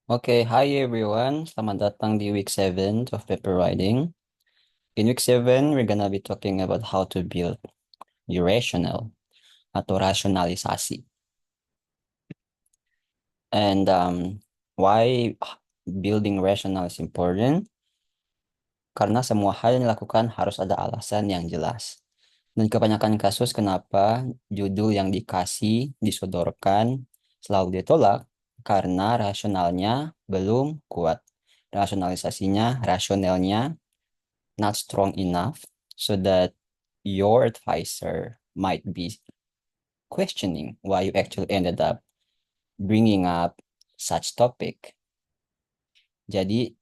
Okay, hi everyone. Selamat datang di week 7 of paper writing. In week 7, we're gonna be talking about how to build the rational atau rasionalisasi. And why building rational is important? Karena semua hal yang dilakukan harus ada alasan yang jelas. Dan kebanyakan kasus kenapa judul yang disodorkan, selalu ditolak karena rasionalnya belum kuat. Rasionalnya not strong enough so that your advisor might be questioning why you actually ended up bringing up such topic. Jadi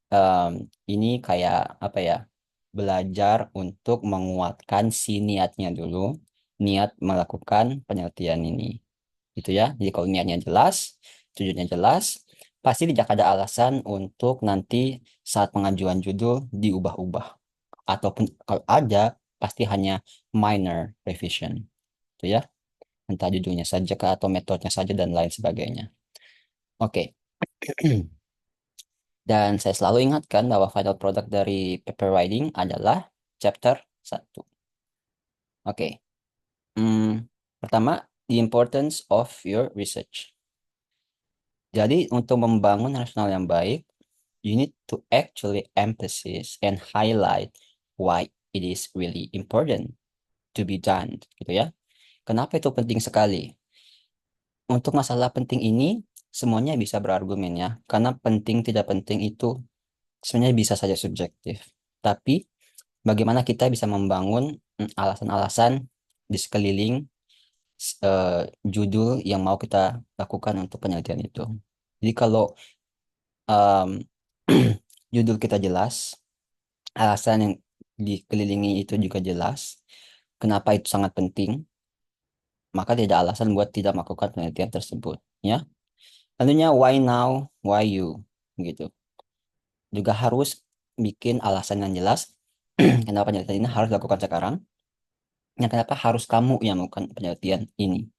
ini kayak apa ya? Belajar untuk menguatkan si niatnya dulu, niat melakukan penelitian ini. Gitu ya. Jadi kalau niatnya jelas, tujuannya jelas, pasti tidak ada alasan untuk nanti saat pengajuan judul diubah-ubah. Ataupun kalau ada, pasti hanya minor revision. Itu ya. Entah judulnya saja kah, atau metodenya saja dan lain sebagainya. Oke. Dan saya selalu ingatkan bahwa final product dari paper writing adalah chapter 1. Oke. Pertama, the importance of your research. Jadi untuk membangun rasional yang baik, you need to actually emphasize and highlight why it is really important to be done, gitu ya. Kenapa itu penting sekali? Untuk masalah penting ini, semuanya bisa berargumen ya, karena penting tidak penting itu sebenarnya bisa saja subjektif. Tapi bagaimana kita bisa membangun alasan-alasan di sekeliling judul yang mau kita lakukan untuk penelitian itu. Jadi kalau em, judul kita jelas, alasan yang dikelilingi itu juga jelas, kenapa itu sangat penting, maka tidak alasan buat tidak melakukan penelitian tersebut. Ya, tentunya why now, why you, gitu. Juga harus bikin alasan yang jelas kenapa penelitian ini harus dilakukan sekarang, dan kenapa harus kamu yang melakukan penelitian ini.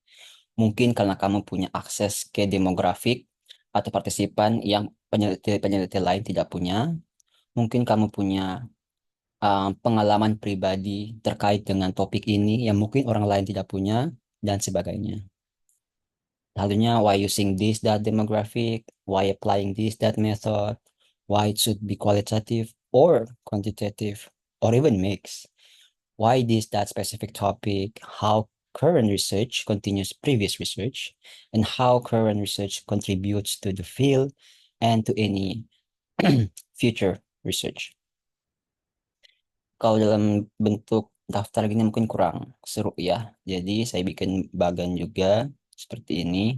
Mungkin karena kamu punya akses ke demografik atau partisipan yang peneliti-peneliti lain tidak punya. Mungkin kamu punya pengalaman pribadi terkait dengan topik ini yang mungkin orang lain tidak punya, dan sebagainya. Lalunya, why using this, that demographic, why applying this, that method, why it should be qualitative or quantitative, or even mixed. Why this, that specific topic, how current research continues previous research, and how current research contributes to the field and to any future research. Kalau dalam bentuk daftar gini mungkin kurang seru ya. Jadi saya bikin bagan juga seperti ini.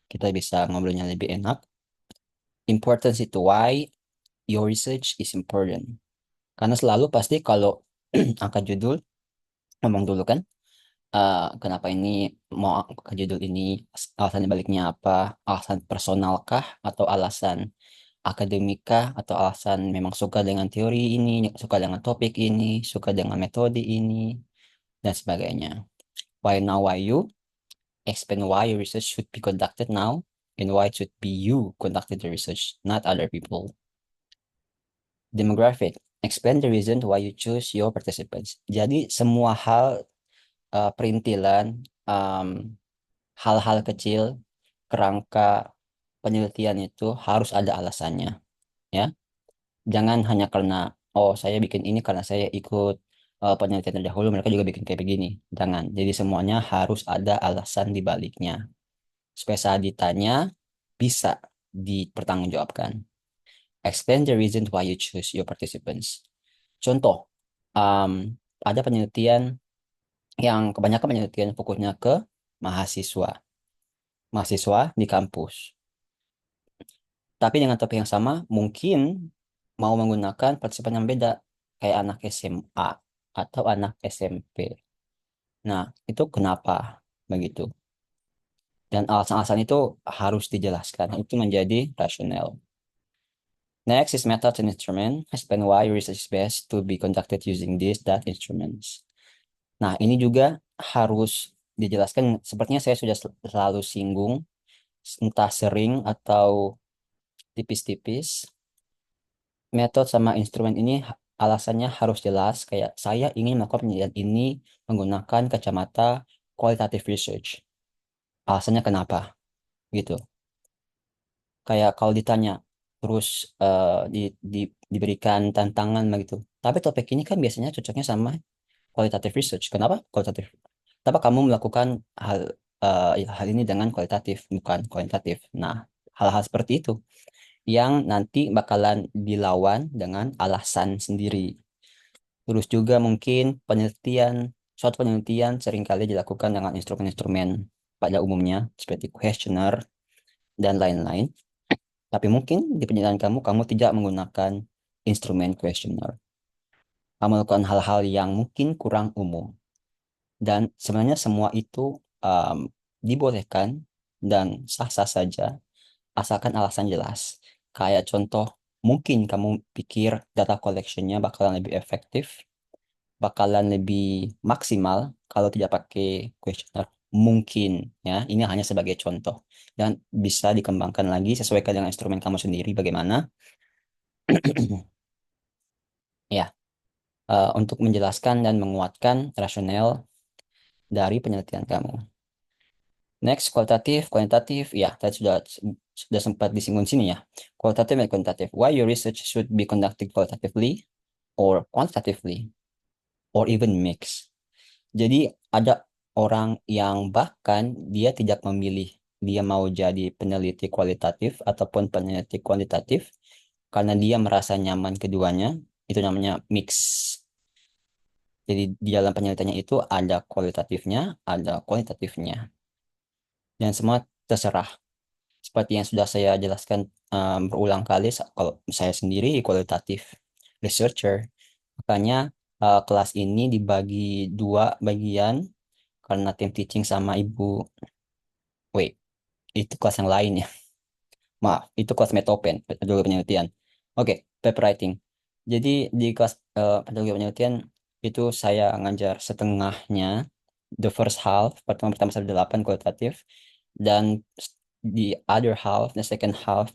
Kita bisa ngobrolnya lebih enak. Importance itu why your research is important. Karena selalu pasti kalau angkat judul, ngomong dulu kan, kenapa ini mau angkat judul ini, alasan baliknya apa, alasan personalkah, atau alasan akademika, atau alasan memang suka dengan teori ini, suka dengan topik ini, suka dengan metode ini, dan sebagainya. Why now, why you? Explain why your research should be conducted now, and why it should be you conducted the research, not other people. Demographic. Explain the reason why you choose your participants. Jadi semua hal perintilan, hal-hal kecil, kerangka penelitian itu harus ada alasannya, ya. Jangan hanya karena oh saya bikin ini karena saya ikut penelitian terdahulu mereka juga bikin kayak begini. Jangan. Jadi semuanya harus ada alasan di baliknya supaya saat ditanya bisa dipertanggungjawabkan. Explain the reason why you choose your participants. Contoh, ada penelitian yang kebanyakan penelitian fokusnya ke mahasiswa, mahasiswa di kampus. Tapi dengan topik yang sama, mungkin mau menggunakan partisipan yang beda, kayak anak SMA atau anak SMP. Nah, itu kenapa begitu? Dan alasan-alasan itu harus dijelaskan. Itu menjadi rasional. Next is method and instrument. Explain why research is best to be conducted using this, that instruments. Nah, ini juga harus dijelaskan. Sepertinya saya sudah selalu singgung, entah sering atau tipis-tipis. Metode sama instrumen ini alasannya harus jelas, kayak saya ingin melakukan penelitian ini menggunakan kacamata qualitative research. Alasannya kenapa? Gitu. Kayak kalau ditanya terus diberikan tantangan begitu. Tapi topik ini kan biasanya cocoknya sama qualitative research. Kenapa qualitative? Kenapa kamu melakukan hal hal ini dengan kualitatif bukan kuantitatif? Nah, hal-hal seperti itu yang nanti bakalan dilawan dengan alasan sendiri. Terus juga mungkin suatu penelitian seringkali dilakukan dengan instrumen-instrumen pada umumnya seperti questionnaire dan lain-lain. Tapi mungkin di penelitian kamu tidak menggunakan instrumen questionnaire. Kamu melakukan hal-hal yang mungkin kurang umum. Dan sebenarnya semua itu dibolehkan dan sah-sah saja, asalkan alasan jelas. Kayak contoh, mungkin kamu pikir data collection-nya bakalan lebih efektif, bakalan lebih maksimal kalau tidak pakai questionnaire. Mungkin, ya, ini hanya sebagai contoh. Dan bisa dikembangkan lagi sesuaikan dengan instrumen kamu sendiri bagaimana. Ya, untuk menjelaskan dan menguatkan rasional dari penelitian kamu. Next, kualitatif, kuantitatif. Ya, tadi sudah sempat disinggung sini ya. Kualitatif dan kuantitatif. Why your research should be conducted qualitatively or quantitatively or even mix. Jadi ada orang yang bahkan dia tidak memilih dia mau jadi peneliti kualitatif ataupun peneliti kuantitatif karena dia merasa nyaman keduanya. Itu namanya mix. Jadi di dalam penelitiannya itu ada kualitatifnya, ada kuantitatifnya. Dan semua terserah. Seperti yang sudah saya jelaskan berulang kali, kalau saya sendiri kualitatif researcher, makanya kelas ini dibagi dua bagian karena tim teaching sama ibu, wait, itu kelas yang lain ya. Maaf, itu kelas metopen, metodologi penelitian. Oke, paper writing. Jadi di kelas metodologi penelitian itu saya ngajar setengahnya, the first half, pertemuan pertama sampai 8 kualitatif, dan di other half, the second half,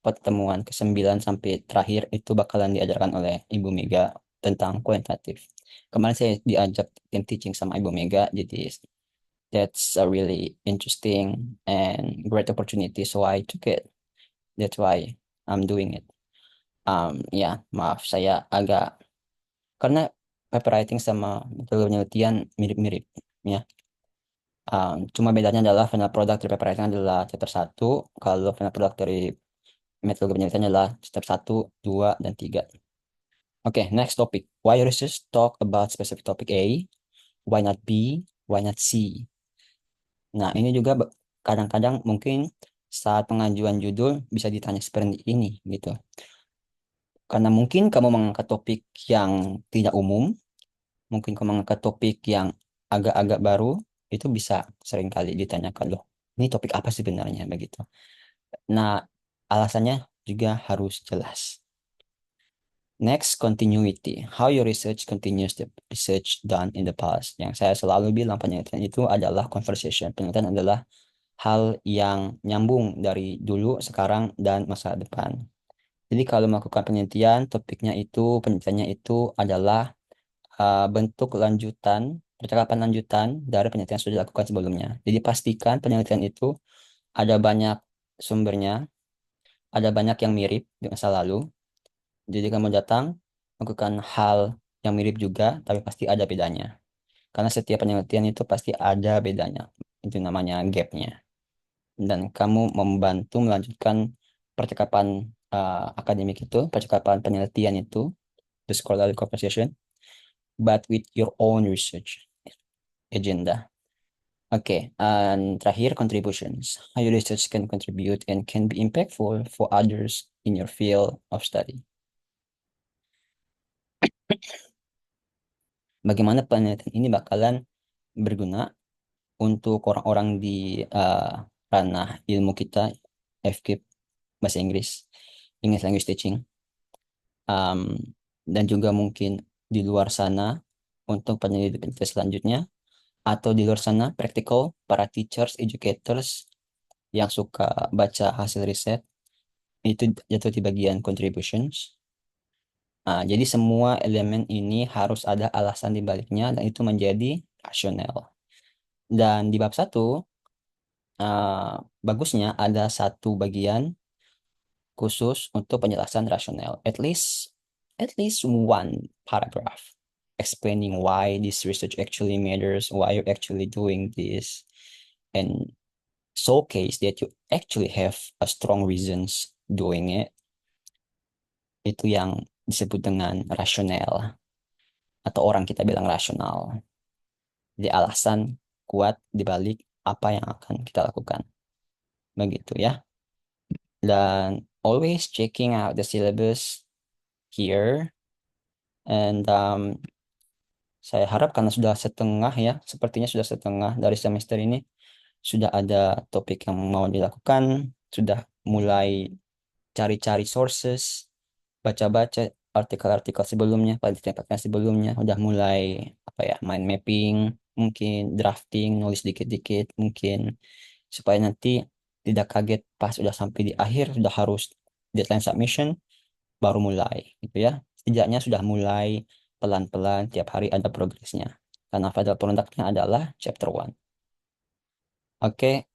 pertemuan ke-9 sampai terakhir itu bakalan diajarkan oleh Ibu Mega tentang kuantitatif. Kemarin saya diajak tim teaching sama Ibu Mega, jadi that's a really interesting and great opportunity, so I took it. That's why I'm doing it. Ya, maaf saya agak karena paper writing sama metode penelitian mirip-mirip ya. Cuma bedanya adalah final product dari paper writing adalah chapter 1, kalau final product dari metode penelitian adalah chapter 1, 2, dan 3. Oke, next topic. Why research talk about specific topic A? Why not B? Why not C? Nah, ini juga kadang-kadang mungkin saat pengajuan judul bisa ditanya seperti ini gitu. Karena mungkin kamu mengangkat topik yang tidak umum, mungkin kamu mengangkat topik yang agak-agak baru, itu bisa seringkali ditanyakan loh. Ini topik apa sebenarnya begitu. Nah, alasannya juga harus jelas. Next, continuity. How your research continues the research done in the past. Yang saya selalu bilang penelitian itu adalah conversation. Penelitian adalah hal yang nyambung dari dulu, sekarang, dan masa depan. Jadi kalau melakukan penelitian, penelitiannya itu adalah bentuk lanjutan, percakapan lanjutan dari penelitian yang sudah dilakukan sebelumnya. Jadi pastikan penelitian itu ada banyak sumbernya, ada banyak yang mirip di masa lalu. Jadi kamu datang, melakukan hal yang mirip juga, tapi pasti ada bedanya. Karena setiap penelitian itu pasti ada bedanya. Itu namanya gapnya. Dan kamu membantu melanjutkan percakapan akademik itu, percakapan penelitian itu, the scholarly conversation, but with your own research agenda. Oke, and terakhir contributions. How your research can contribute and can be impactful for others in your field of study. Bagaimana penelitian ini bakalan berguna untuk orang-orang di ranah ilmu kita, FKIP, bahasa Inggris, English Language Teaching, um, dan juga mungkin di luar sana untuk penelitian selanjutnya, atau di luar sana practical para teachers, educators yang suka baca hasil riset itu jatuh di bagian contributions. Nah, jadi semua elemen ini harus ada alasan di baliknya dan itu menjadi rasional. Dan di bab satu, bagusnya ada satu bagian khusus untuk penjelasan rasional. At least one paragraph explaining why this research actually matters, why you're actually doing this, and showcase that you actually have a strong reasons doing it. Itu yang disebut dengan rasional atau orang kita bilang rasional. Jadi alasan kuat dibalik apa yang akan kita lakukan. Begitu ya. Dan always checking out the syllabus here. And saya harap karena sudah setengah ya, sepertinya sudah setengah dari semester ini, sudah ada topik yang mau dilakukan, sudah mulai cari-cari sources, baca-baca artikel-artikel sebelumnya, penelitian sebelumnya, udah mulai apa ya, mind mapping, mungkin drafting, nulis dikit-dikit, mungkin supaya nanti tidak kaget pas sudah sampai di akhir, sudah harus deadline submission, baru mulai gitu ya. Setidaknya sudah mulai pelan-pelan tiap hari ada progresnya. Karena final productnya adalah chapter 1. Oke,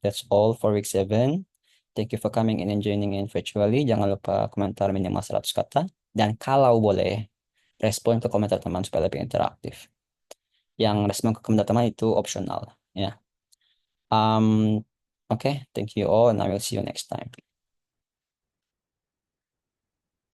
that's all for week 7. Thank you for coming in and joining in virtually. Jangan lupa komentar minimal 100 kata. Dan kalau boleh, respon ke komentar teman supaya lebih interaktif. Yang respon ke komentar teman itu opsional. Ya. Okay, thank you all and I will see you next time.